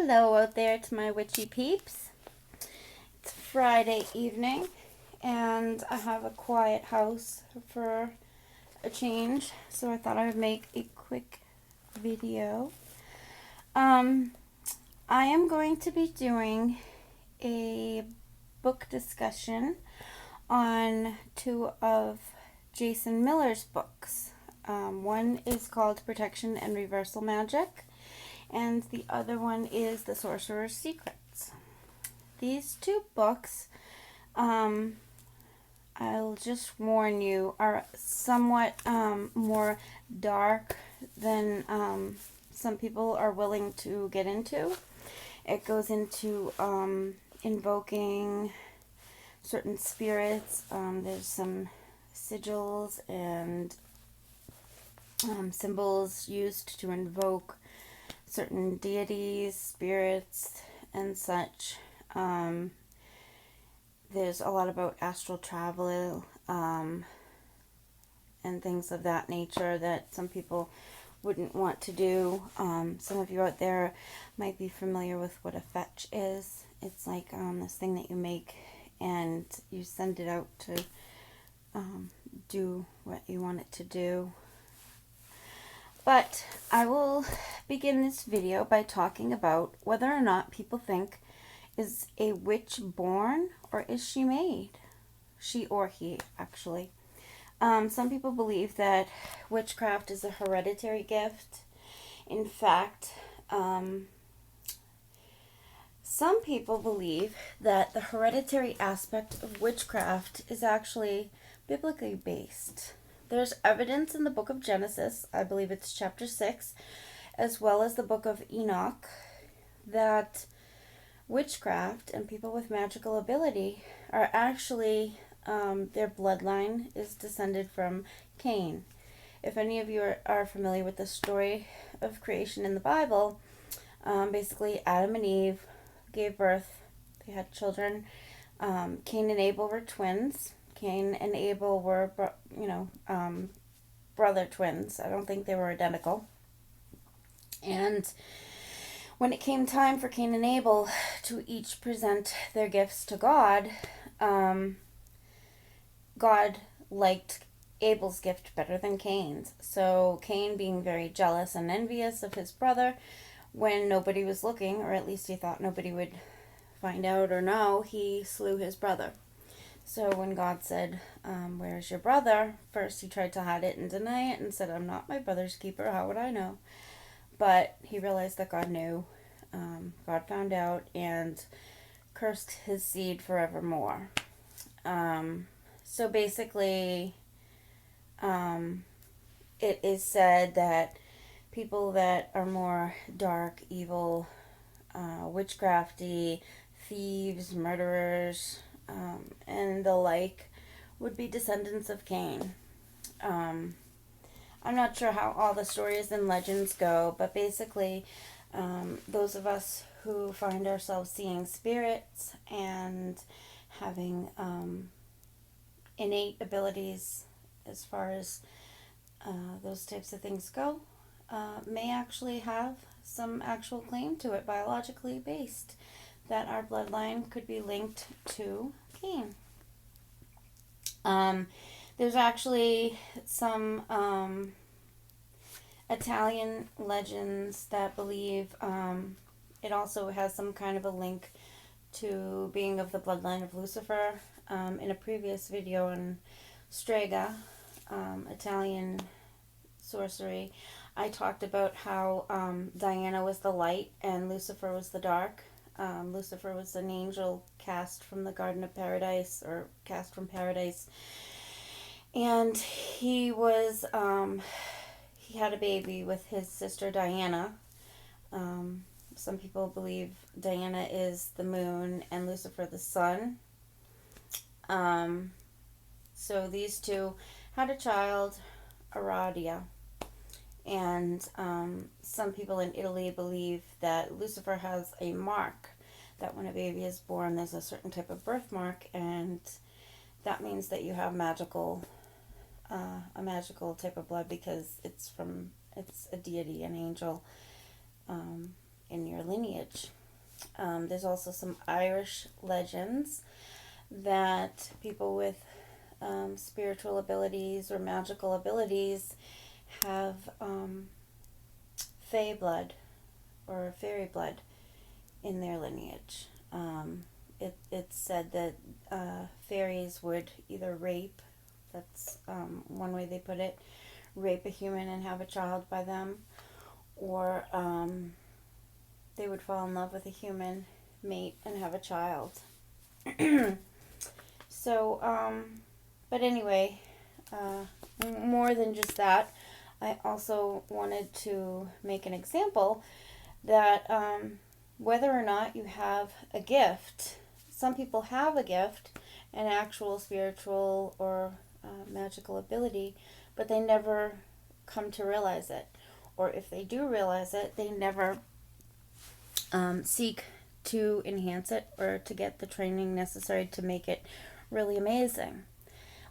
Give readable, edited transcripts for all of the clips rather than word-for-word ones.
Hello out there to my witchy peeps. It's Friday evening and I have a quiet house for a change, so I thought I would make a quick video. I am going to be doing a book discussion on two of Jason Miller's books. One is called Protection and Reversal Magic, and the other one is The Sorcerer's Secrets. These two books, I'll just warn you, are somewhat more dark than some people are willing to get into. It goes into invoking certain spirits. There's some sigils and symbols used to invoke certain deities, spirits, and such. There's a lot about astral travel and things of that nature that some people wouldn't want to do. Some of you out there might be familiar with what a fetch is. It's like this thing that you make and you send it out to do what you want it to do. But I will begin this video by talking about whether or not people think, is a witch born or is she made? She or he, actually. Some people believe that witchcraft is a hereditary gift. In fact, some people believe that the hereditary aspect of witchcraft is actually biblically based. There's evidence in the book of Genesis, I believe it's chapter 6, as well as the book of Enoch, that witchcraft and people with magical ability are actually, their bloodline is descended from Cain. If any of you are familiar with the story of creation in the Bible, basically Adam and Eve gave birth, they had children. Cain and Abel were twins. Cain and Abel were, brother twins. I don't think they were identical. And when it came time for Cain and Abel to each present their gifts to God, God liked Abel's gift better than Cain's. So Cain, being very jealous and envious of his brother, when nobody was looking, or at least he thought nobody would find out or know, he slew his brother. So when God said, where's your brother? First he tried to hide it and deny it and said, I'm not my brother's keeper, how would I know? But he realized that God knew. God found out and cursed his seed forevermore. So basically, it is said that people that are more dark, evil, witchcrafty, thieves, murderers, and the like would be descendants of Cain. I'm not sure how all the stories and legends go, but basically those of us who find ourselves seeing spirits and having innate abilities as far as those types of things go may actually have some actual claim to it, biologically based, that our bloodline could be linked to Cain. There's actually some Italian legends that believe it also has some kind of a link to being of the bloodline of Lucifer. In a previous video on Strega, Italian sorcery, I talked about how Diana was the light and Lucifer was the dark. Lucifer was an angel cast from the Garden of Paradise, or cast from paradise, and he was he had a baby with his sister Diana. Some people believe Diana is the moon and Lucifer the sun. So these two had a child, Aradia. And some people in Italy believe that Lucifer has a mark, that when a baby is born there's a certain type of birthmark, and that means that you have a magical type of blood, because it's a deity, an angel, in your lineage. There's also some Irish legends that people with spiritual abilities or magical abilities have fae blood or fairy blood in their lineage. It's said that fairies would either rape, that's one way they put it, rape a human and have a child by them, or they would fall in love with a human, mate, and have a child. So, but anyway, more than just that, I also wanted to make an example that whether or not you have a gift, some people have a gift, an actual spiritual or magical ability, but they never come to realize it. Or if they do realize it, they never seek to enhance it or to get the training necessary to make it really amazing.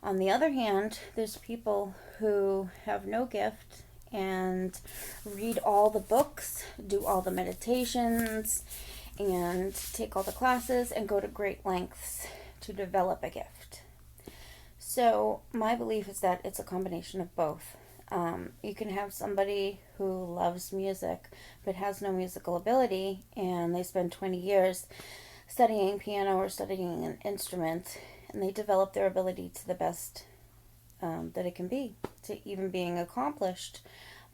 On the other hand, there's people who have no gift and read all the books, do all the meditations, and take all the classes and go to great lengths to develop a gift. So my belief is that it's a combination of both. You can have somebody who loves music but has no musical ability, and they spend 20 years studying piano or studying an instrument, and they develop their ability to the best that it can be, to even being accomplished.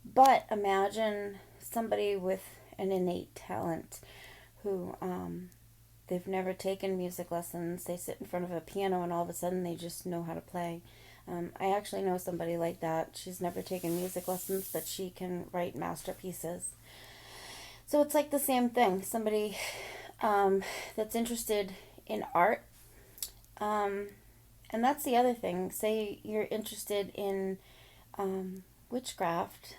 But imagine somebody with an innate talent who they've never taken music lessons. They sit in front of a piano and all of a sudden they just know how to play. I actually know somebody like that. She's never taken music lessons, but she can write masterpieces. So it's like the same thing. Somebody that's interested in art. And that's the other thing. Say you're interested in witchcraft,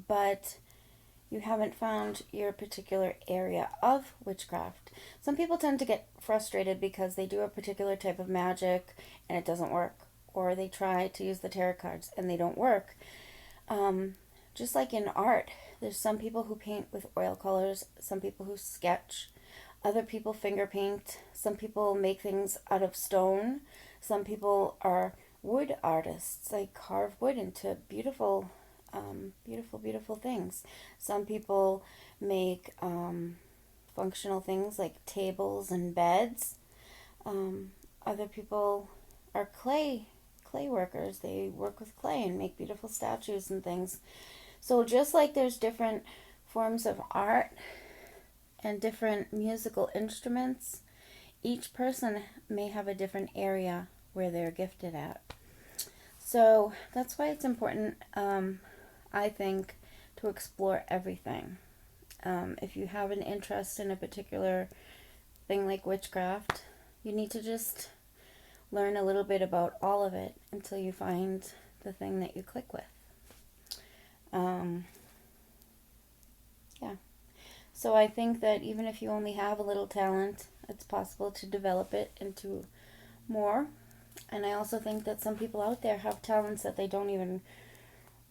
but you haven't found your particular area of witchcraft. Some people tend to get frustrated because they do a particular type of magic and it doesn't work. Or they try to use the tarot cards and they don't work. Just like in art, there's some people who paint with oil colors, some people who sketch, other people finger paint, some people make things out of stone, some people are wood artists, they carve wood into beautiful, beautiful things. Some people make functional things like tables and beds. Other people are clay workers. They work with clay and make beautiful statues and things. So just like there's different forms of art and different musical instruments, each person may have a different area where they're gifted at. So that's why it's important, I think, to explore everything. If you have an interest in a particular thing like witchcraft, you need to just learn a little bit about all of it until you find the thing that you click with. Yeah. So I think that even if you only have a little talent, it's possible to develop it into more. And I also think that some people out there have talents that they don't even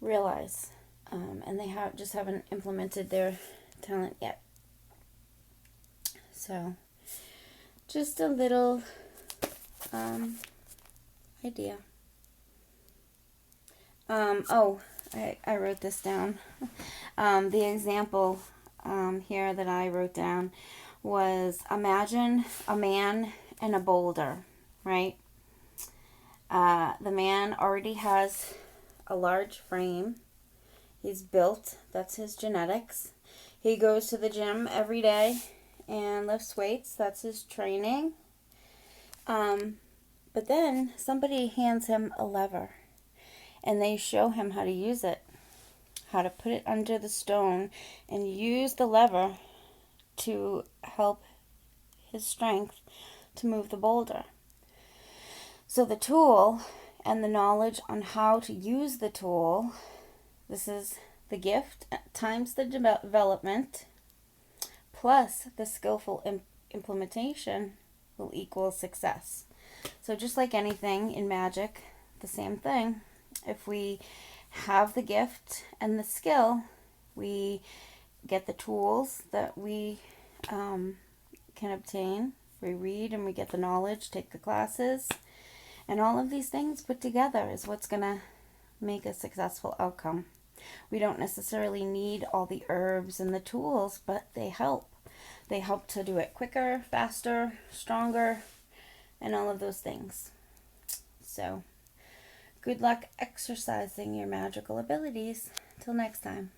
realize. And they just haven't implemented their talent yet. So, just a little idea. I wrote this down. The example here that I wrote down was, imagine a man and a boulder, right? The man already has a large frame. He's built. That's his genetics. He goes to the gym every day and lifts weights. That's his training. But then somebody hands him a lever and they show him how to use it, how to put it under the stone and use the lever to help his strength to move the boulder. So the tool and the knowledge on how to use the tool, this is the gift times the development plus the skillful implementation will equal success. So just like anything in magic, the same thing. If we have the gift and the skill, we get the tools that we can obtain. We read and we get the knowledge, take the classes, and all of these things put together is what's going to make a successful outcome. We don't necessarily need all the herbs and the tools, but they help. They help to do it quicker, faster, stronger, and all of those things. So, good luck exercising your magical abilities. Till next time.